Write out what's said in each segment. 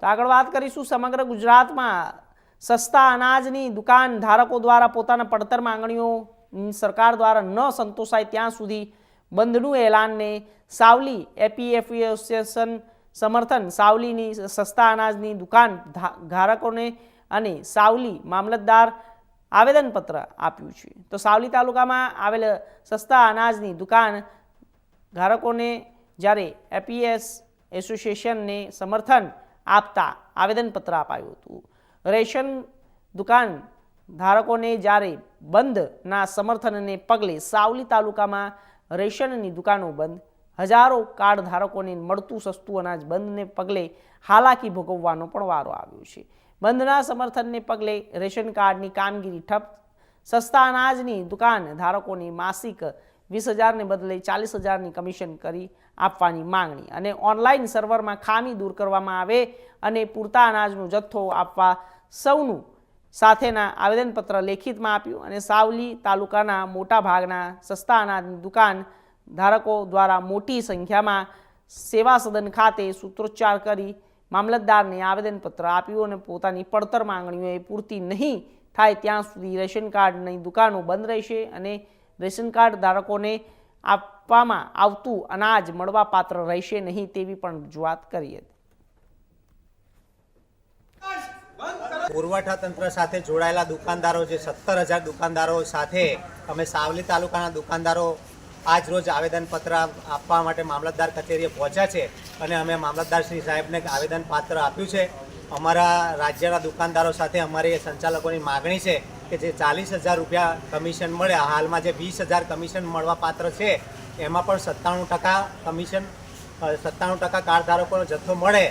તો આગળ વાત કરીશું સમગ્ર ગુજરાતમાં સસ્તા અનાજની દુકાન ધારકો દ્વારા પોતાના પડતર માંગણીઓ સરકાર દ્વારા ન સંતોષાય ત્યાં સુધી બંધનું એલાનને સાવલી એપીએફએસોસિએશન સમર્થન સાવલીની સસ્તા અનાજની દુકાન ધારકોને અને સાવલી મામલતદાર આવેદનપત્ર આપ્યું છે। તો સાવલી તાલુકામાં આવેલ સસ્તા અનાજની દુકાન ધારકોને જ્યારે એપીએસ એસોસિએશનને સમર્થન આપતા આવેદનપત્ર અપાયું હતું। રેશન દુકાન ધારકોને જ્યારે બંધના સમર્થનને પગલે સાવલી તાલુકામાં રેશનની દુકાનો બંધ, હજારો કાર્ડ ધારકોને મળતું સસ્તું અનાજ બંધને પગલે હાલાકી ભોગવવાનો પણ વારો આવ્યો છે। બંધના સમર્થનને પગલે રેશન કાર્ડની કામગીરી ઠપ, સસ્તા અનાજની દુકાન ધારકોને માસિક 20,000 ને બદલે 40,000ની કમિશન કરી આપવાની માંગણી અને ઓનલાઈન સર્વરમાં ખામી દૂર કરવામાં આવે અને પૂરતા અનાજનો જથ્થો આપવા સૌનું સાથેના આવેદનપત્ર લેખિતમાં આપ્યું અને સાવલી તાલુકાના મોટા ભાગના સસ્તા અનાજની દુકાન ધારકો દ્વારા મોટી સંખ્યામાં સેવા સદન ખાતે સૂત્રોચ્ચાર કરી મામલતદારને આવેદનપત્ર આપ્યું અને પોતાની પડતર માંગણીઓ પૂર્તિ નહીં થાય ત્યાં સુધી રેશન કાર્ડની દુકાનો બંધ રહેશે અને રેશન કાર્ડ ધારકોને આપવામાં આવતું અનાજ મળવાપાત્ર રહેશે નહીં તેવી પણ રજૂઆત કરી હતી। પુરવઠા તંત્ર સાથે જોડાયેલા દુકાનદારો જે 17,000 દુકાનદારો સાથે અમે સાવલી તાલુકાના દુકાનદારો આજ રોજ આવેદનપત્ર આપવા માટે મામલતદાર કચેરીએ પહોંચ્યા છે અને અમે મામલતદાર શ્રી સાહેબને આવેદનપત્ર આપ્યું છે। અમારા રાજ્યના દુકાનદારો સાથે અમારી સંચાલકોની માગણી છે કે જે 40,000 રૂપિયા કમિશન મળે, હાલમાં જે 20,000 કમિશન મળવા પાત્ર છે એમાં પણ 97% કમિશન 97% કાર્ડધારકોનો જથ્થો મળે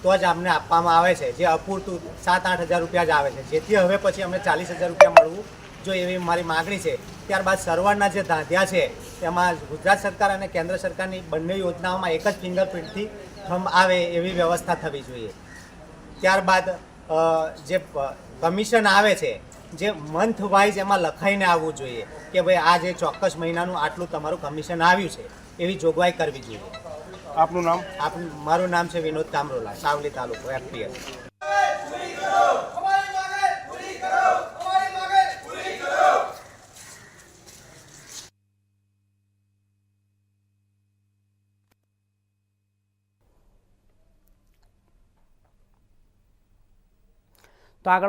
તો જ અમને આપવામાં આવે છે, જે અપૂરતું 7-8 હજાર રૂપિયા જ આવે છે, જેથી હવે પછી અમને 40,000 રૂપિયા મળવું જોઈએ એવી મારી માગણી છે। ત્યારબાદ સર્વરના જે ધાંધ્યા છે એમાં ગુજરાત સરકાર અને કેન્દ્ર સરકારની બંને યોજનાઓમાં એક જ ફિંગરપ્રિન્ટથી થંબ આવે એવી વ્યવસ્થા થવી જોઈએ। ત્યારબાદ જે કમિશન આવે છે જે મંથ વાઇઝ એમાં લખાઈને આવવું જોઈએ કે ભાઈ આ જે ચોક્કસ મહિનાનું આટલું તમારું કમિશન આવ્યું છે એવી જોગવાઈ કરવી જોઈએ। આપનું નામ? મારું નામ છે વિનોદ કામરોલા, સાવલી તાલુકો એફપીએસ। તો આગળ